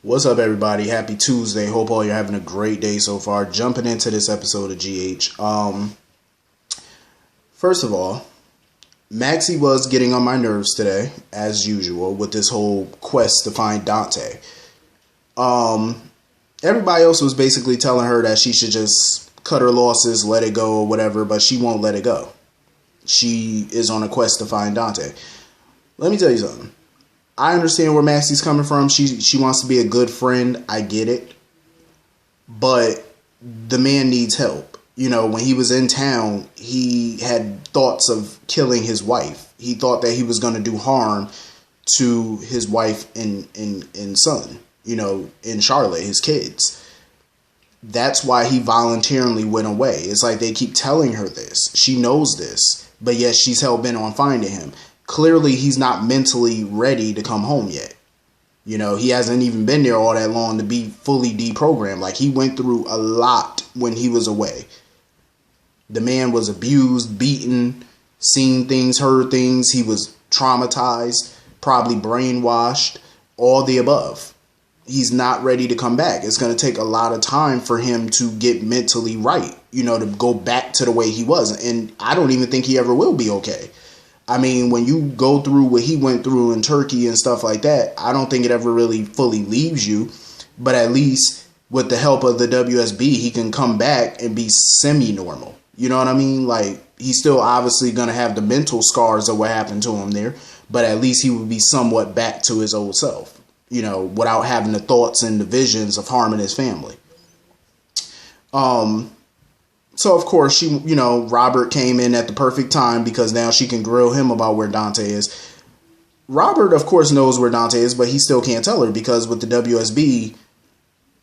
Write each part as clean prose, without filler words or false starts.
What's up, everybody? Happy Tuesday. Hope all you're having a great day so far. Jumping into this episode of GH. First of all, Maxie was getting on my nerves today, as usual, with this whole quest to find Dante. Everybody else was basically telling her that she should just cut her losses, let it go, or whatever, but she won't let it go. She is on a quest to find Dante. Let me tell you something. I understand where Maxie's coming from. She wants to be a good friend. I get it. But the man needs help. You know, when he was in town, he had thoughts of killing his wife. He thought that he was going to do harm to his wife and son, you know, in Charlotte, his kids. That's why he voluntarily went away. It's like they keep telling her this. She knows this, but yet she's hell-bent on finding him. Clearly, he's not mentally ready to come home yet. You know, he hasn't even been there all that long to be fully deprogrammed. Like, he went through a lot when he was away. The man was abused, beaten, seen things, heard things. He was traumatized, probably brainwashed, all the above. He's not ready to come back. It's going to take a lot of time for him to get mentally right, you know, to go back to the way he was. And I don't even think he ever will be okay. I mean, when you go through what he went through in Turkey and stuff like that, I don't think it ever really fully leaves you. But at least with the help of the WSB, he can come back and be semi-normal. You know what I mean? Like, he's still obviously going to have the mental scars of what happened to him there. But at least he would be somewhat back to his old self, you know, without having the thoughts and the visions of harming his family. So, of course, Robert came in at the perfect time because now she can grill him about where Dante is. Robert, of course, knows where Dante is, but he still can't tell her because with the WSB,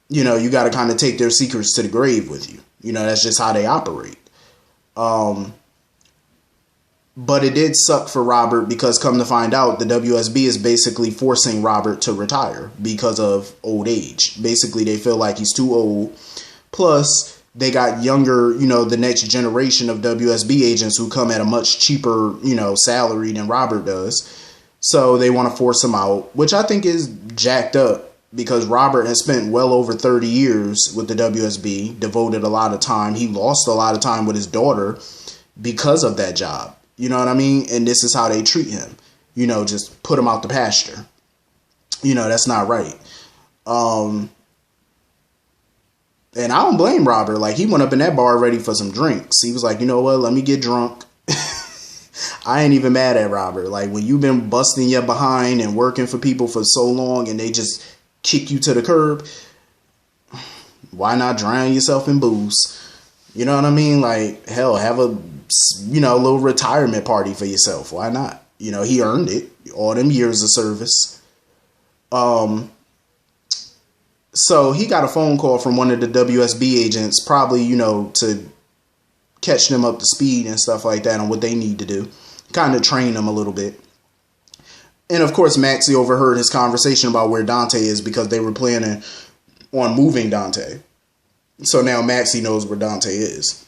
you know, you got to kind of take their secrets to the grave with you. You know, that's just how they operate. But it did suck for Robert because come to find out, the WSB is basically forcing Robert to retire because of old age. Basically, they feel like he's too old. Plus, they got younger, you know, the next generation of WSB agents who come at a much cheaper, you know, salary than Robert does. So they want to force him out, which I think is jacked up because Robert has spent well over 30 years with the WSB, devoted a lot of time. He lost a lot of time with his daughter because of that job. You know what I mean? And this is how they treat him. You know, just put him out the pasture. You know, that's not right. And I don't blame Robert. Like, he went up in that bar ready for some drinks. He was like, you know what? Let me get drunk. I ain't even mad at Robert. Like, when you've been busting your behind and working for people for so long and they just kick you to the curb, why not drown yourself in booze? You know what I mean? Like, hell, have a, you know, little retirement party for yourself. Why not? You know, he earned it. All them years of service. So he got a phone call from one of the WSB agents, probably, you know, to catch them up to speed and stuff like that on what they need to do. Kind of train them a little bit. And of course, Maxie overheard his conversation about where Dante is because they were planning on moving Dante. So now Maxie knows where Dante is.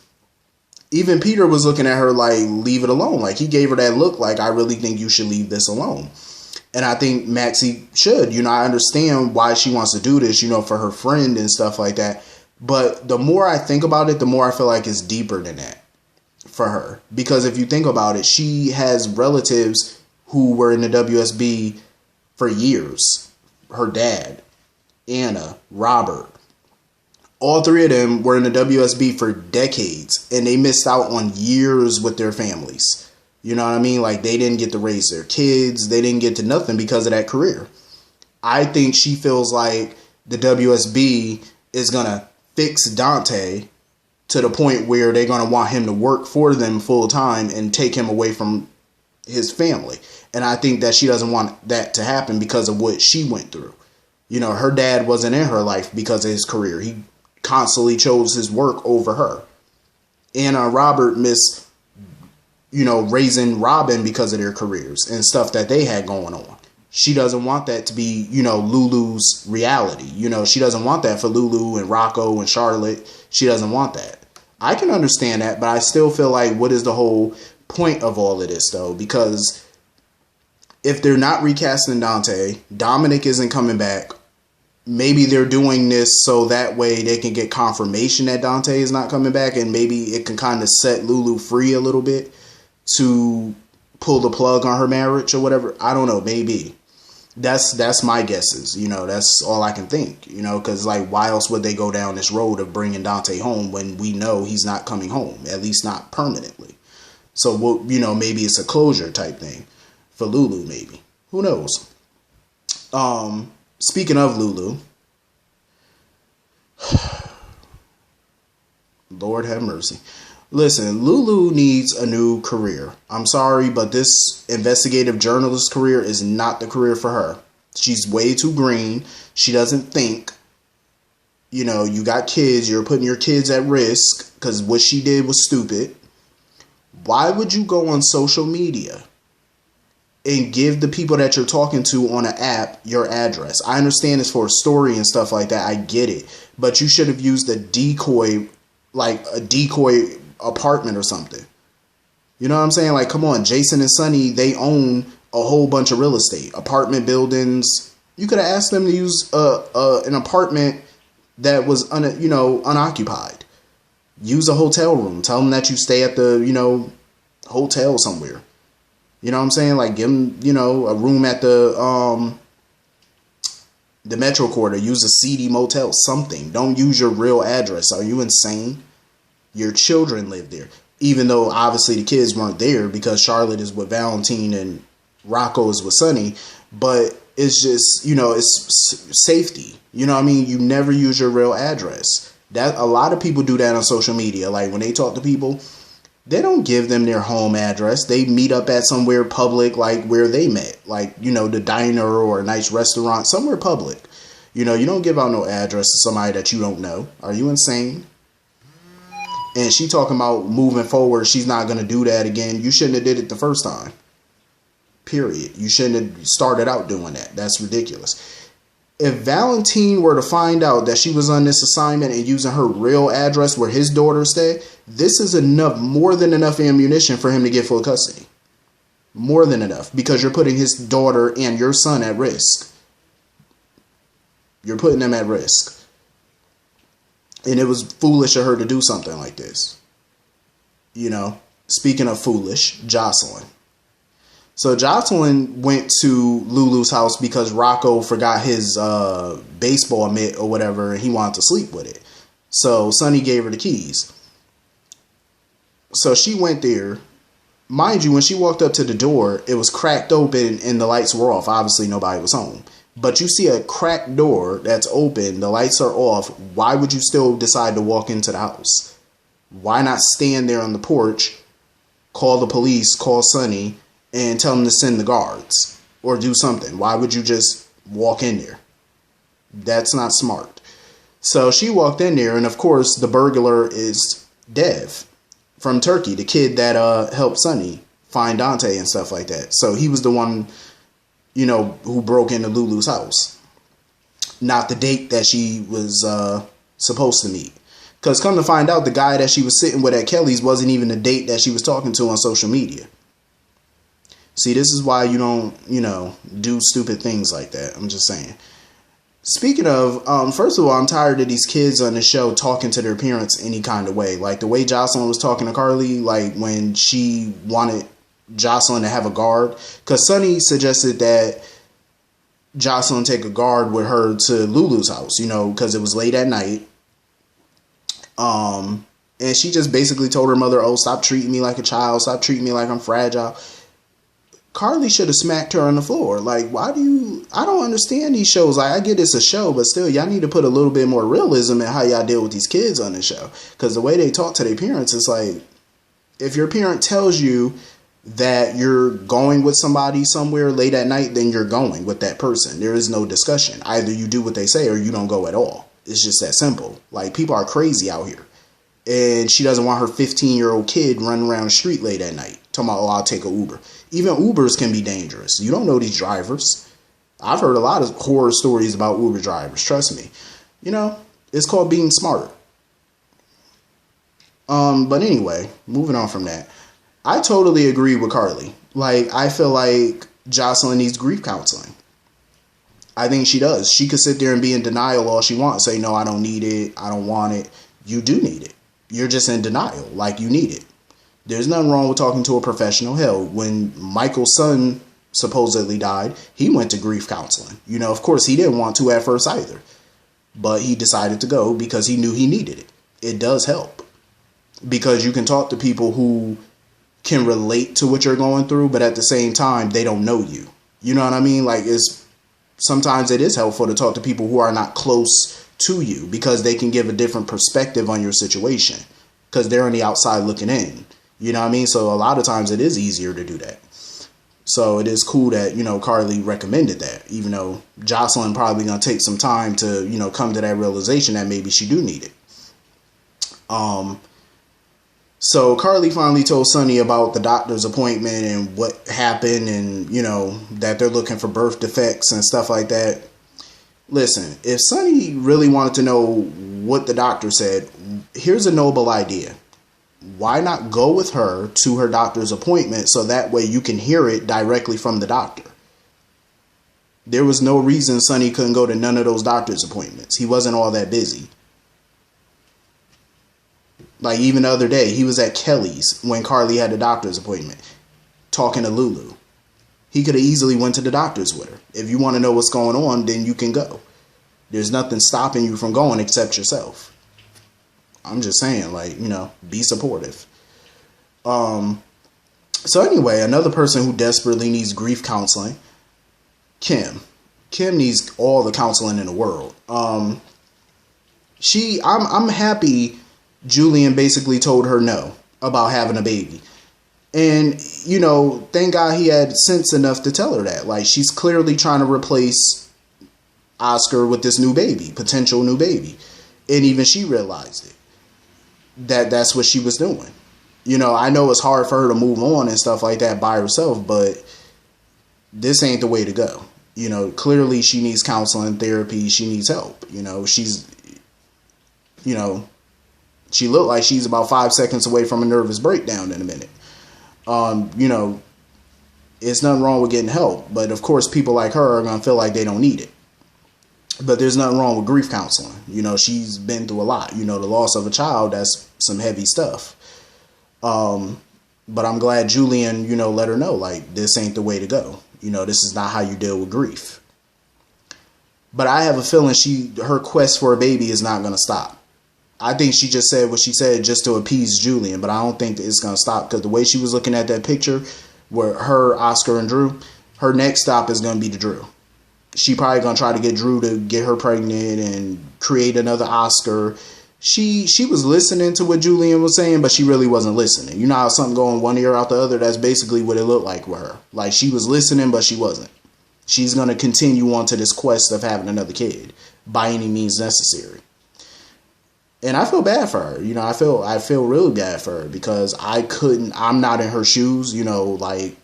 Even Peter was looking at her like, leave it alone. Like, he gave her that look like, I really think you should leave this alone. And I think Maxie should. You know, I understand why she wants to do this, you know, for her friend and stuff like that. But the more I think about it, the more I feel like it's deeper than that for her. Because if you think about it, she has relatives who were in the WSB for years. Her dad, Anna, Robert. All three of them were in the WSB for decades. And they missed out on years with their families. You know what I mean? Like, they didn't get to raise their kids. They didn't get to nothing because of that career. I think she feels like the WSB is going to fix Dante to the point where they're going to want him to work for them full time and take him away from his family. And I think that she doesn't want that to happen because of what she went through. You know, her dad wasn't in her life because of his career. He constantly chose his work over her. And Robert missed, you know, raising Robin because of their careers and stuff that they had going on. She doesn't want that to be, you know, Lulu's reality. You know, she doesn't want that for Lulu and Rocco and Charlotte. She doesn't want that. I can understand that, but I still feel like, what is the whole point of all of this, though? Because if they're not recasting Dante, Dominic isn't coming back. maybe they're doing this so that way they can get confirmation that Dante is not coming back, and maybe it can kind of set Lulu free a little bit to pull the plug on her marriage or whatever. I don't know, maybe. That's my guesses, that's all I can think, because like, why else would they go down this road of bringing Dante home when we know he's not coming home, at least not permanently. So, maybe it's a closure type thing for Lulu, maybe. Who knows? Speaking of Lulu, Lord have mercy. Listen, Lulu needs a new career. I'm sorry, but this investigative journalist career is not the career for her. She's way too green. She doesn't think. You got kids. You're putting your kids at risk because what she did was stupid. Why would you go on social media and give the people that you're talking to on an app your address? I understand it's for a story and stuff like that. I get it. But you should have used a decoy apartment or something. You know what I'm saying? Like, come on, Jason and Sunny, they own a whole bunch of real estate, apartment buildings. You could have asked them to use an apartment that was unoccupied. Use a hotel room. Tell them that you stay at the hotel somewhere. You know what I'm saying? Like, give them a room at the Metro Quarter. Use a seedy motel. Something. Don't use your real address. Are you insane? Your children live there. Even though obviously the kids weren't there because Charlotte is with Valentine and Rocco is with Sunny. But it's just, it's safety. You know what I mean? You never use your real address. That a lot of people do that on social media. Like when they talk to people, they don't give them their home address. They meet up at somewhere public, like where they met. Like, the diner or a nice restaurant, somewhere public. You don't give out no address to somebody that you don't know. Are you insane? And she talking about moving forward, she's not going to do that again. You shouldn't have did it the first time. Period. You shouldn't have started out doing that. That's ridiculous. If Valentine were to find out that she was on this assignment and using her real address where his daughter stay, this is more than enough ammunition for him to get full custody. More than enough. Because you're putting his daughter and your son at risk. You're putting them at risk. And it was foolish of her to do something like this. Speaking of foolish, Jocelyn. So Jocelyn went to Lulu's house because Rocco forgot his baseball mitt or whatever, and he wanted to sleep with it. So Sonny gave her the keys. So she went there. Mind you, when she walked up to the door, it was cracked open and the lights were off. Obviously, nobody was home. But you see a cracked door that's open, the lights are off. Why would you still decide to walk into the house? Why not stand there on the porch, call the police, call Sonny, and tell them to send the guards or do something? Why would you just walk in there? That's not smart. So she walked in there, and of course, the burglar is Dev from Turkey, the kid that helped Sonny find Dante and stuff like that. So he was the one, who broke into Lulu's house. Not the date that she was supposed to meet. Because come to find out, the guy that she was sitting with at Kelly's wasn't even the date that she was talking to on social media. See, this is why you don't, do stupid things like that. I'm just saying. Speaking of, first of all, I'm tired of these kids on the show talking to their parents any kind of way. Like the way Jocelyn was talking to Carly, like when she wanted Jocelyn to have a guard. Because Sonny suggested that Jocelyn take a guard with her to Lulu's house, because it was late at night. And she just basically told her mother, oh, stop treating me like a child. Stop treating me like I'm fragile. Carly should have smacked her on the floor. Like, I don't understand these shows. Like, I get it's a show, but still, y'all need to put a little bit more realism in how y'all deal with these kids on this show. Because the way they talk to their parents, it's like, if your parent tells you that you're going with somebody somewhere late at night, then you're going with that person. There is no discussion. Either you do what they say or you don't go at all. It's just that simple. Like, people are crazy out here. And she doesn't want her 15-year-old kid running around the street late at night. Talking about, oh, I'll take an Uber. Even Ubers can be dangerous. You don't know these drivers. I've heard a lot of horror stories about Uber drivers. Trust me. It's called being smart. But anyway, moving on from that. I totally agree with Carly. Like, I feel like Jocelyn needs grief counseling. I think she does. She could sit there and be in denial all she wants. Say, no, I don't need it. I don't want it. You do need it. You're just in denial. Like, you need it. There's nothing wrong with talking to a professional. Hell, when Michael's son supposedly died, he went to grief counseling. You know, of course, he didn't want to at first either. But he decided to go because he knew he needed it. It does help. Because you can talk to people who can relate to what you're going through, but at the same time, they don't know you. You know what I mean? Like, sometimes it is helpful to talk to people who are not close to you because they can give a different perspective on your situation because they're on the outside looking in. You know what I mean? So a lot of times it is easier to do that. So it is cool that, you know, Carly recommended that, even though Jocelyn probably going to take some time to, you know, come to that realization that maybe she do need it. So Carly finally told Sonny about the doctor's appointment and what happened and, you know, that they're looking for birth defects and stuff like that. Listen, if Sonny really wanted to know what the doctor said, here's a noble idea. Why not go with her to her doctor's appointment so that way you can hear it directly from the doctor? There was no reason Sonny couldn't go to none of those doctor's appointments. He wasn't all that busy. Like, even the other day, he was at Kelly's when Carly had a doctor's appointment talking to Lulu. He could have easily went to the doctor's with her. If you want to know what's going on, then you can go. There's nothing stopping you from going except yourself. I'm just saying, like, you know, be supportive. So anyway, another person who desperately needs grief counseling, Kim. Kim needs all the counseling in the world. I'm happy Julian basically told her no about having a baby. And, you know, thank God he had sense enough to tell her that. Like, she's clearly trying to replace Oscar with this new baby, potential new baby. And even she realized it. That's what she was doing. You know, I know it's hard for her to move on and stuff like that by herself, but this ain't the way to go. You know, clearly she needs counseling, therapy, she needs help. You know, she looked like she's about 5 seconds away from a nervous breakdown in a minute. You know, it's nothing wrong with getting help, but of course people like her are going to feel like they don't need it. But there's nothing wrong with grief counseling. You know, she's been through a lot. You know, the loss of a child, that's some heavy stuff. But I'm glad Julian, you know, let her know, like, this ain't the way to go. You know, this is not how you deal with grief. But I have a feeling her quest for a baby is not going to stop. I think she just said what she said just to appease Julian, but I don't think that it's going to stop because the way she was looking at that picture where her, Oscar, and Drew, her next stop is going to be to Drew. She probably going to try to get Drew to get her pregnant and create another Oscar. She was listening to what Julian was saying, but she really wasn't listening. You know how something going one ear out the other? That's basically what it looked like with her. Like, she was listening, but she wasn't. She's going to continue on to this quest of having another kid by any means necessary. And I feel bad for her. You know, I feel really bad for her because I'm not in her shoes. You know, like,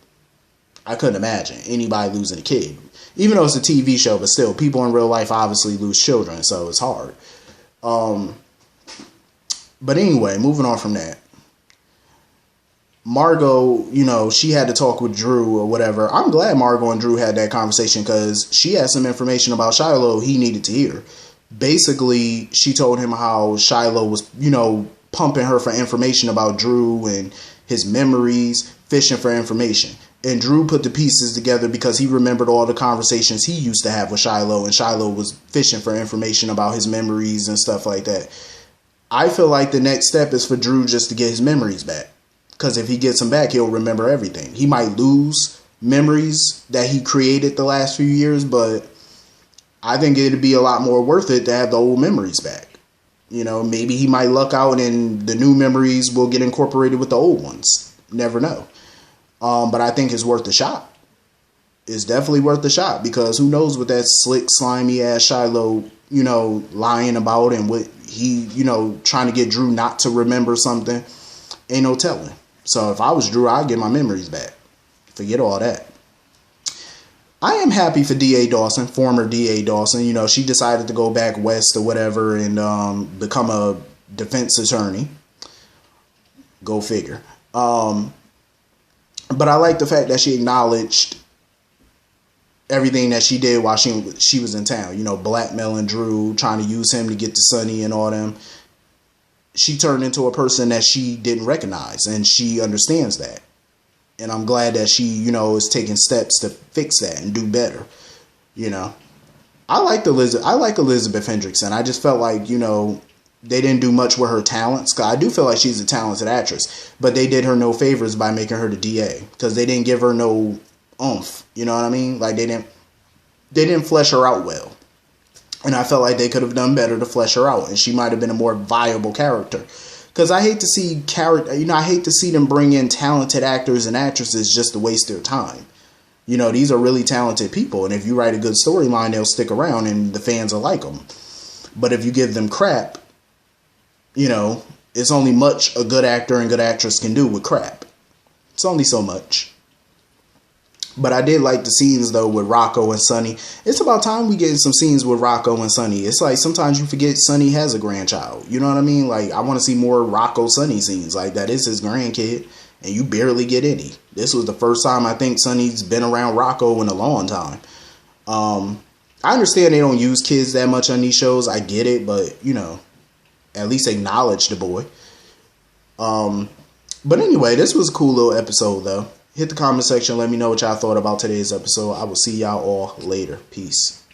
I couldn't imagine anybody losing a kid. Even though it's a TV show, but still, people in real life obviously lose children, so it's hard. But anyway, moving on from that. Margot, you know, she had to talk with Drew or whatever. I'm glad Margot and Drew had that conversation because she had some information about Shiloh he needed to hear. Basically, she told him how Shiloh was, you know, pumping her for information about Drew and his memories, fishing for information. And Drew put the pieces together because he remembered all the conversations he used to have with Shiloh, and Shiloh was fishing for information about his memories and stuff like that. I feel like the next step is for Drew just to get his memories back. Because if he gets them back, he'll remember everything. He might lose memories that he created the last few years, but I think it'd be a lot more worth it to have the old memories back. You know, maybe he might luck out and the new memories will get incorporated with the old ones. Never know. But I think it's worth the shot. It's definitely worth the shot because who knows what that slick, slimy ass Shiloh, you know, lying about and what he, you know, trying to get Drew not to remember something. Ain't no telling. So if I was Drew, I'd get my memories back. Forget all that. I am happy for D.A. Dawson, former D.A. Dawson. You know, she decided to go back west or whatever and become a defense attorney. Go figure. But I like the fact that she acknowledged everything that she did while she was in town. You know, blackmailing Drew, trying to use him to get to Sonny and all them. She turned into a person that she didn't recognize, and she understands that. And I'm glad that she, you know, is taking steps to fix that and do better. You know, I like Elizabeth Hendrickson. I just felt like, you know, they didn't do much with her talents. Cause I do feel like she's a talented actress, but they did her no favors by making her the DA, because they didn't give her no oomph. You know what I mean? Like they didn't flesh her out well. And I felt like they could have done better to flesh her out, and she might have been a more viable character. Because I hate to see I hate to see them bring in talented actors and actresses just to waste their time. You know, these are really talented people, and if you write a good storyline, they'll stick around and the fans will like them. But if you give them crap, you know, it's only much a good actor and good actress can do with crap. It's only so much. But I did like the scenes, though, with Rocco and Sonny. It's about time we get some scenes with Rocco and Sonny. It's like sometimes you forget Sonny has a grandchild. You know what I mean? Like, I want to see more Rocco-Sonny scenes. Like, that is his grandkid, and you barely get any. This was the first time I think Sonny's been around Rocco in a long time. I understand they don't use kids that much on these shows. I get it, but, you know, at least acknowledge the boy. But anyway, this was a cool little episode, though. Hit the comment section. Let me know what y'all thought about today's episode. I will see y'all all later. Peace.